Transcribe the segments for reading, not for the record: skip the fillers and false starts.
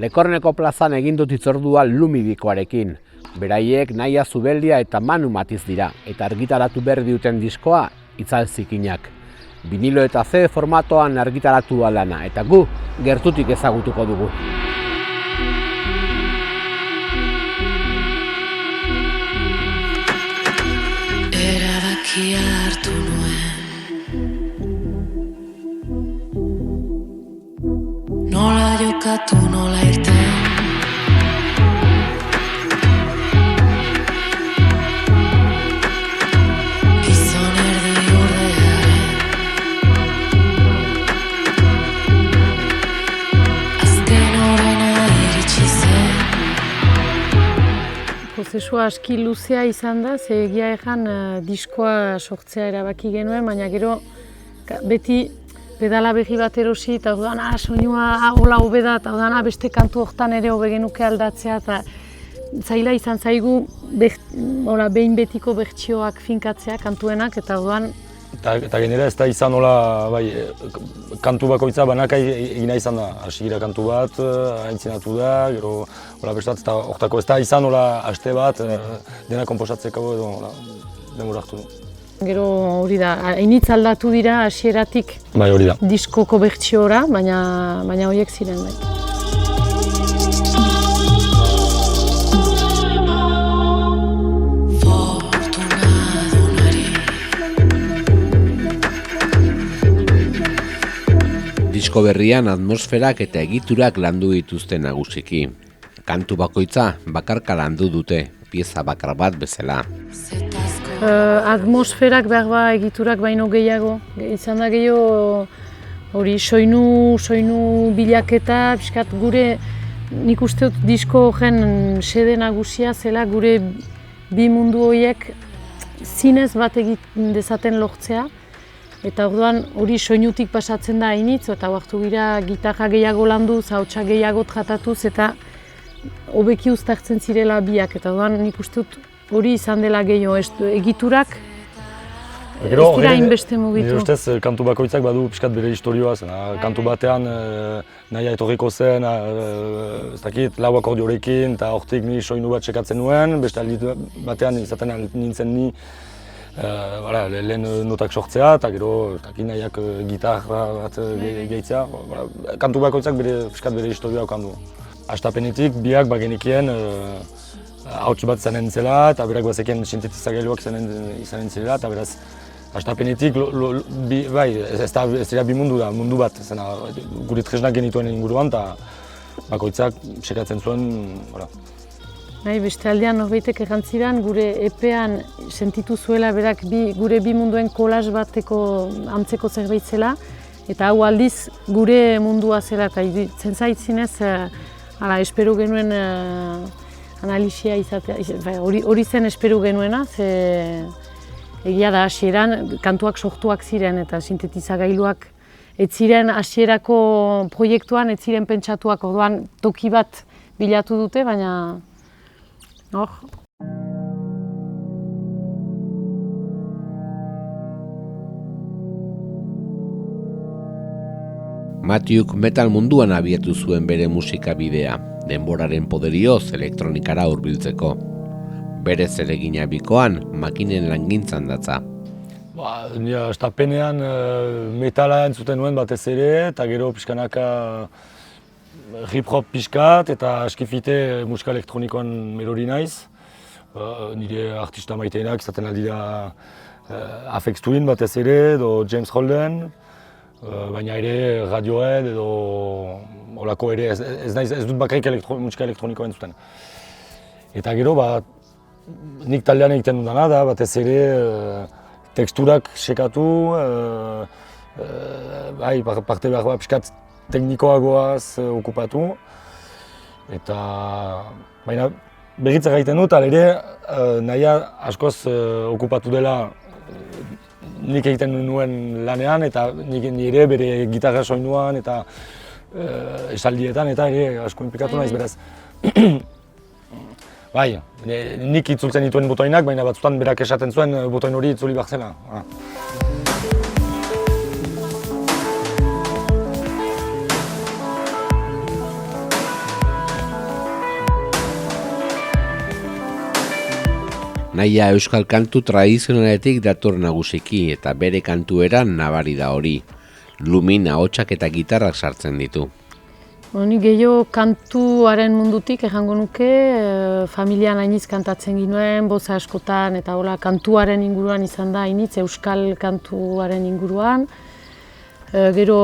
Lekorneko plazan egin dut hitzordua Lumidikoarekin. Beraiek Naia Zubeldia eta Manu Matiz dira, eta argitaratu berri duten diskoa Itzal Zikinak. Vinilo eta C formatoan argitaratu lana, eta gu gertutik ezagutuko dugu. Erabakia hartu nuen, nola jokatu, nola irten. Gizon erdi urdearen, azken horrena iritsi zen. Prozesua aski luzea izan da, ze egia egan diskoa sortzea erabaki genuen, baina gero beti pedala berri bat erosi eta udana soinua hola hobe da eta udana beste kantu hortan ere hobe genuke aldatzea eta zaila izan zaigu behin betiko bertsioak finkatzea kantuenak eta udan. Eta gainera ez da izan hola, kantu bakoitza banaka egina izan da. Hasiera kantu bat, aintzinatu da, gero hola beste bat, eta hortako ez da izan hola aste bat, dena konposatzeko edo denbora hartu du. Gero hori da, hainitz aldatu dira hasieratik Hori da. diskoko bertsiora, baina horiek ziren. Disko berrian atmosferak eta egiturak landu dituzte nagusiki. Kantu bakoitza bakarka landu dute, pieza bakar bat bezala. Atmosferak behar egiturak baino gehiago. Izan da gehiago hori soinu bilaketa, pixkat gure nik uste dut disko horren xede nagusia zela gure bi mundu horiek zinez bat egiten dezaten lortzea. Eta orduan hori soinutik pasatzen da hainitz, eta hartu gira gitarra gehiago landuz, ahotsa gehiago tratatuz, eta hobeki uztartzen zirela biak. Eta orduan nik uste dut hori izan dela gehiago, egiturak ez dira hainbeste mugitu. Nire ustez kantu bakoitzak badu pixkat bere historioa zen. Kantu batean Naia etorriko zen, ez dakit, lau akordiorekin, eta hortik ni soinu bat sekatzen nuen, beste aldi batean izaten nintzen ni lehen notak sortzea, eta gero Naiak gitarra bat gehitzea. Kantu bakoitzak pixkat bere historioa okan du. Hastapenetik biak bagenekien ahots bat izanen zela, eta berak bazekien sintetizagailuak izanen zela, eta beraz hastapenetik, ez dira bi mundu da, mundu bat, gure tresnak genituen inguruan, eta bakoitzak sekatzen zuen. Beste aldean norbaitek errantzidan, gure epean sentitu zuela berak gure bi munduen kolaz bateko antzeko zerbait zela, eta hau aldiz gure mundua zela, eta zentzait zinez, espero genuen analisia izatea, hori zen espero genuena, ze egia da hasieran kantuak sortuak ziren eta sintetizagailuak ez ziren hasierako proiektuan, ez ziren pentsatuak, orduan toki bat bilatu dute, baina hor. Mattheuk metal munduan abiatu zuen bere musika bidea, denboraren poderioz elektronikara hurbiltzeko. Bere zeregina bikoan, makinen langintzan datza. Hastapenean metala entzuten nuen batez ere, eta gero pixkanaka hip-hop pixkat, eta askifite musika elektronikoan melori naiz. Nire artista maiteenak izaten aldira Aphex Twin batez ere, edo James Holden, baina ere Radiohead edo holako ere, ez dut bakarrik musika elektronikoa entzuten. Eta gero, nik taldean egiten dudana da, batez ere teksturak sekatu, parte behar pixkat teknikoagoaz okupatu. Eta baina berritzak egiten dut, ere Naia askoz okupatu dela nik egiten nuen lanean, eta nire bere gitarra soinuan eta esaldietan, eta ere asko inplikatu naiz beraz. Nik itzultzen dituen botoinak, baina batzutan berak esaten zuen botoin hori itzuli behar zela. Nahia euskal kantu tradizionaletik dator nagusiki eta bere kantueran nabari da hori. Lumin ahotsak eta gitarrak sartzen ditu. Ni gehiago kantuaren mundutik ejango nuke, familian hainitz kantatzen ginuen, boza askotan eta hola kantuaren inguruan izan da hainitz, euskal kantuaren inguruan. Gero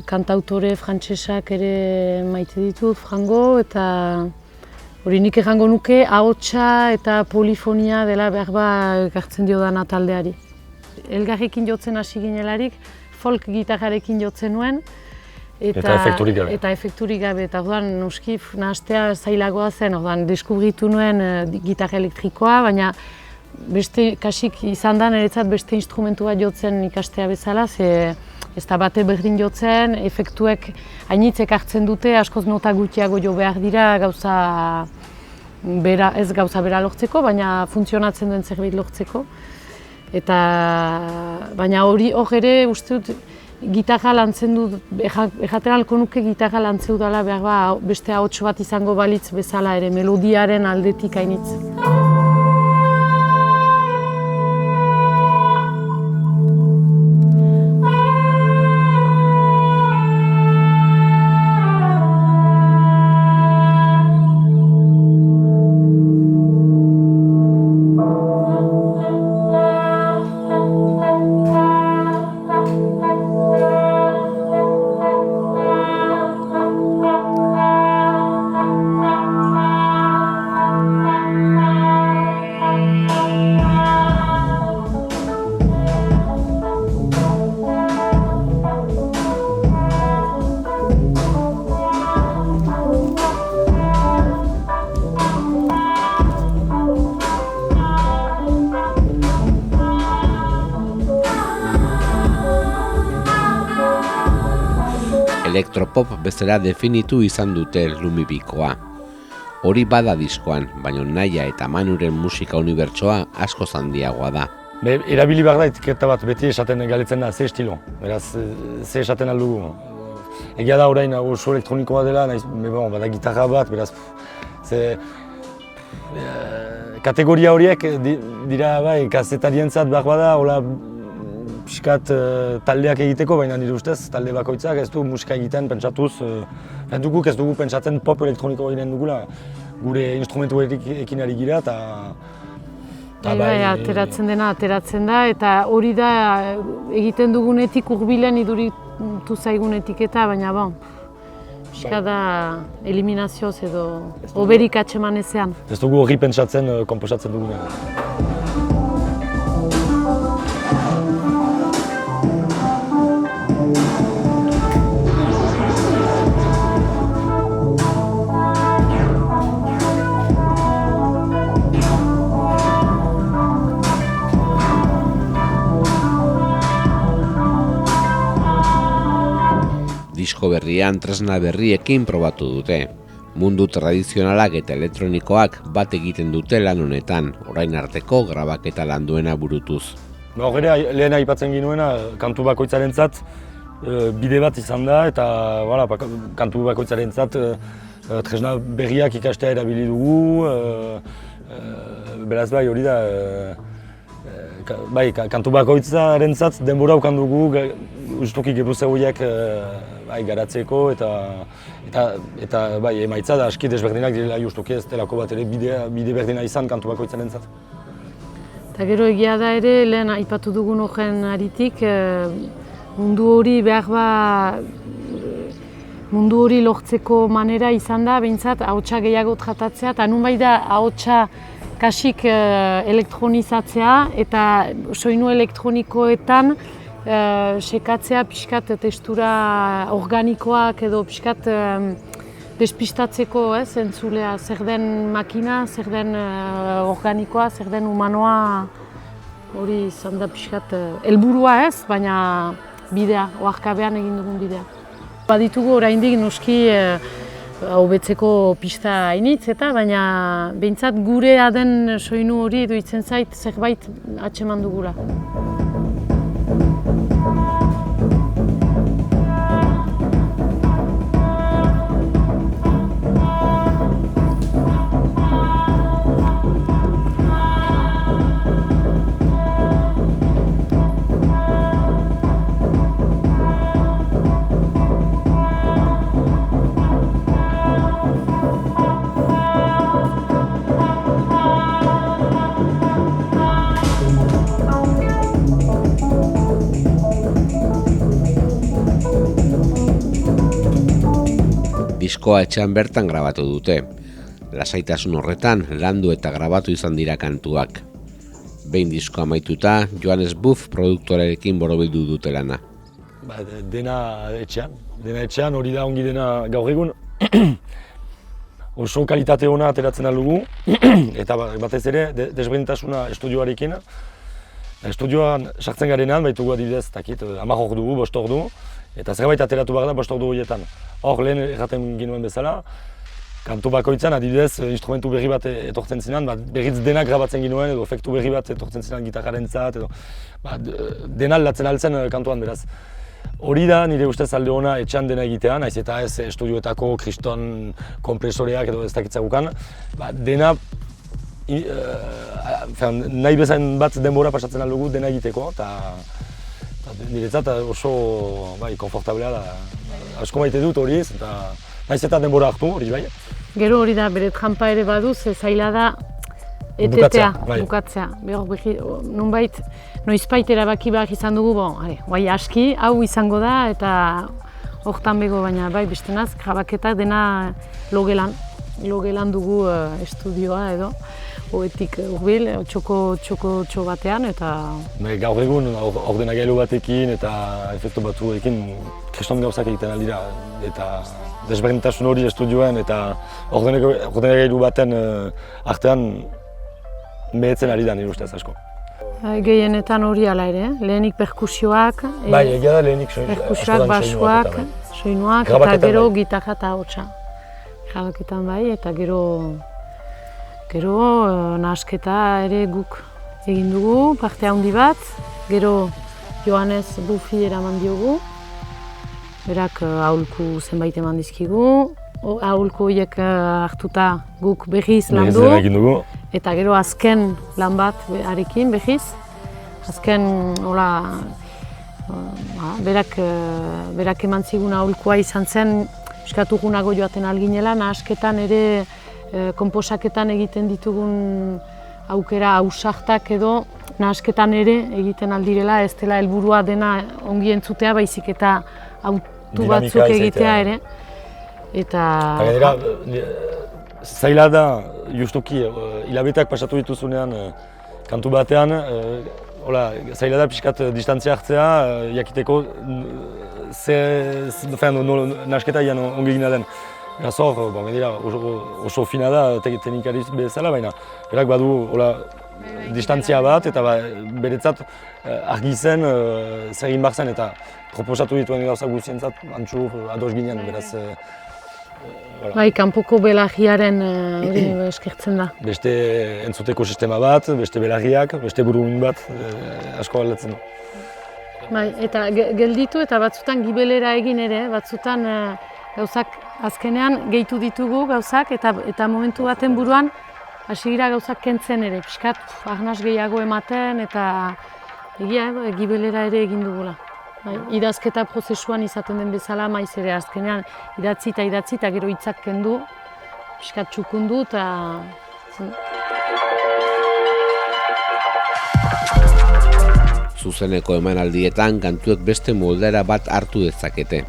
kantautore frantsesak ere maite ditut, frango, eta hori nik ejango nuke ahotsa eta polifonia dela behar ekartzen diodana taldeari. Elgarrekin jotzen hasi ginelarik, folk gitarrarekin jotzen nuen. Eta efekturik gabe. Eta efekturik gabe. Eta orduan, noski, nahastea zailagoa zen, orduan, deskubritu nuen gitarra elektrikoa, baina beste kasik izan da niretzat beste instrumentu bat jotzen ikastea bezala, ze ez da bate berdin jotzen, efektuek hainitzek hartzen dute, askoz nota gutxiago jo behar dira ez gauza bera lortzeko, baina funtzionatzen duen zerbait lortzeko. Baina hor ere uste dut gitarra lantzen dut, erraten halko nuke gitarra lantzeu dela behar beste ahots bat izango balitz bezala ere, melodiaren aldetik hainitz. Elektropop bezala definitu izan dute Lumibikoa. Hori bada diskoan, baina Nahia eta Manuren musika unibertsoa askoz handiagoa da. Erabili behar da etiketa bat beti esaten galetzen da, ze estilo, beraz, ze esaten aldugu. Egia da orain oso elektronikoa dela, bada gitarra bat, beraz, kategoria horiek dira kazetarientzat behar bada, hola pixkat taldeak egiteko, baina nire ustez talde bakoitzak ez du musika egiten pentsatuz, guk ez dugu pentsatzen pop elektroniko egiten dugula, gure instrumentuekin ari gira eta ateratzen dena ateratzen da, eta hori da egiten dugunetik hurbilen iduritu zaigun etiketa, baina pixka da eliminazioz edo oberik atseman ezean. Ez dugu hori pentsatzen konposatzen dugunean. Disko berrian tresna berriekin probatu dute. Mundu tradizionalak eta elektronikoak bat egiten dute lan honetan, orain arteko grabaketa landuena burutuz. Lehen aipatzen ginuena, kantu bakoitzarentzat bide bat izan da eta kantu bakoitzarentzat tresna berriak ikastea erabili dugu. Beraz hori da, kantu bakoitzarentzat denbora ukan dugu, ustuki geruze horiek garatzeko eta emaitza da aski desberdinak direla justuki ez delako bat ere bide berdina izan kantu bakoitzarentzat. Eta gero egia da ere, lehen aipatu dugun horren aritik, mundu hori lortzeko manera izan da, behintzat ahotsa gehiago tratatzea, eta nunbait da ahotsa kasik elektronizatzea eta soinu elektronikoetan sekatzea pixkat testura organikoak edo pixkat despistatzeko, entzulea, zer den makina, zer den organikoa, zer den humanoa, hori izan da pixkat helburua baina bidea, oarkabean egin dugun bidea. Baditugu oraindik noski hobetzeko pista hainitz baina behintzat gurea den soinu hori iruditzen zait zerbait atseman dugula. Diskoa etxean bertan grabatu dute. Lasaitasun horretan landu eta grabatu izan dira kantuak. Behin diskoa amaituta, Johannes Buff produktorearekin borobildu dute lana. Dena etxean, hori da ongi dena gaur egun. Oso kalitate ona ateratzen dugu eta batez ere desberdintasuna estudioarekin. Estudioan sartzen garenean baitugu adibidez, 10 ordu, 5 ordu, eta zerbait ateratu behar da 5 ordu horietan. Hor lehen erraten ginuen bezala, kantu bakoitzan adibidez instrumentu berri bat etortzen zinan, berriz denak grabatzen ginuen edo efektu berri bat etortzen zinan gitarrarentzat edo dena aldatzen altzen kantuan beraz. Hori da nire ustez alde ona etxean dena egitea, naiz eta ez estudioetako kriston kompresoreak edo ez dakitzagukan, dena nahi bezain bat denbora pasatzen aldugu dena egiteko, eta niretzat oso konfortablea da. Asko maite dut hori ez, eta naiz eta denbora hartu hori bai. Gero hori da, bere trampa ere baduz, zaila da etetea, bukatzea. Nunbait, noizbait erabaki behar izan dugu, bai aski, hau izango da, eta hortan bego, baina bai bestenaz, grabaketak dena logelan dugu estudioa edo, oetik urbil, txoko batean, eta... Gaur egun, ordenagailu batekin eta efektu batzuekin kriston gauzak egiten aldira, eta desberdintasun hori estudioan eta ordenagailu baten artean mehetzen ari da nire ustez asko. Gehienetan hori ala ere, lehenik perkusioak, egia da lehenik perkusioak, basuak, soinuak, eta gero gitarra eta hotsa. Grabaketan bai, eta gero nahasketa ere guk egin dugu, parte handi bat, gero Johannes Buffi eraman diogu, berak aholku zenbait eman dizkigu, aholku horiek hartuta guk berriz landu, eta gero azken lan bat harekin berriz, azken berak eman zigun aholkua izan zen, eskatugunago joaten alginela, nahasketan ere konposaketan egiten ditugun aukera ausartak edo nahasketan ere egiten aldirela, ez dela helburua dena ongi entzutea, baizik eta autu batzuk egitea ere. Eta... Zaila da, justuki, hilabeteak pasatu dituzunean kantu batean, zaila da pixkat distantzia hartzea, jakiteko nahasketa ongi egina den. Beraz hor, oso fina da teknikariz bezala, baina berak badu distantzia bat eta beretzat argi zen zer egin behar zen eta proposatu dituen gauza guztientzat antxur ados ginen, beraz. Bai, kanpoko belarriaren eskertzen da. Beste entzuteko sistema bat, beste belarriak, beste burumin bat asko aldatzen du. Bai, eta gelditu eta batzutan gibelera egin ere, batzutan gauzak azkenean gehitu ditugu gauzak eta momentu baten buruan hasi gira gauzak kentzen ere, pixkat arnas gehiago ematen eta egia gibelera ere egin dugula. Idazketa prozesuan izaten den bezala maiz ere azkenean idatzi eta gero hitzak kendu, pixkat txukundu eta... Zuzeneko emanaldietan kantuek beste moldera bat hartu dezakete.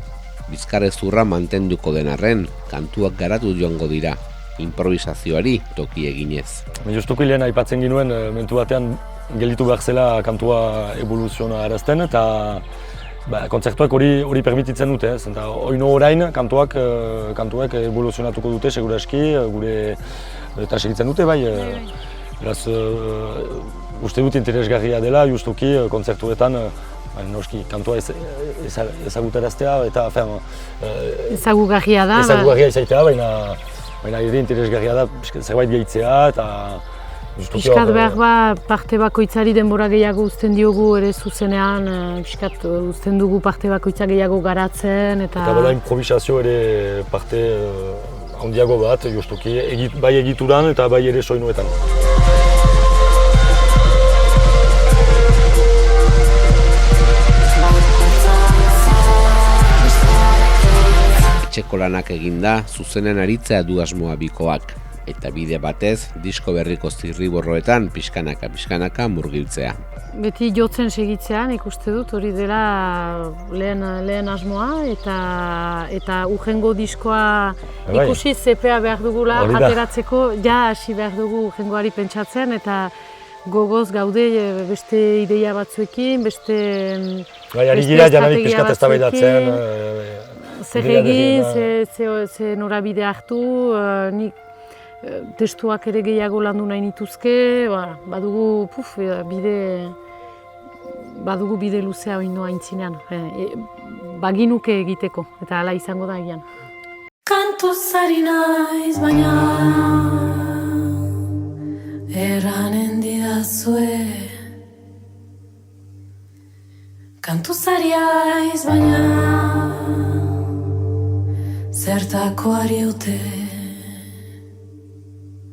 Bizkarrezurra mantenduko den arren, kantuak garatu joango dira, improvisazioari toki eginez. Justuko lehen aipatzen ginuen, momentu batean gelditu behar zela kantua evoluziona arazten eta kontzertuak hori permititzen dute, eta oino orain kantuak evoluzionatuko dute seguraski, eta segitzen dute bai. Beraz, uste dut interesgarria dela, justuki kontzertuetan noski, kantua ezagutaraztea eta ezagugarria da. Ezagugarria izaitea, baina ere interesgarria da zerbait gehitzea eta... Piskat behar parte bakoitzari denbora gehiago uzten diogu ere zuzenean, piskat uzten dugu parte bakoitza gehiago garatzen eta... Eta bada improvisazio ere parte handiago bat, justuki, bai egituran eta bai ere soinuetan. Etxeko lanak eginda, zuzenen aritzea du asmoa bikoak. eta bide batez disko berriko zirriborroetan pixkanaka murgiltzea. Beti jotzen segitzean ikuste dut hori dela lehen asmoa eta urrengo diskoa ikusi zepea behar dugula ateratzeko, ja hasi behar dugu urrengoari pentsatzen eta gogoz gaude beste ideia batzuekin, beste estrategia batzuekin, zer egin, ze norabide hartu, nik testuak ere gehiago landu nahi nituzke, badugu bide luzea oino aintzinean, baginuke egiteko, eta hala izango da egian. Kantuz ari naiz baina erranen didazue. Kantuz ari haiz baina zertako ari ote.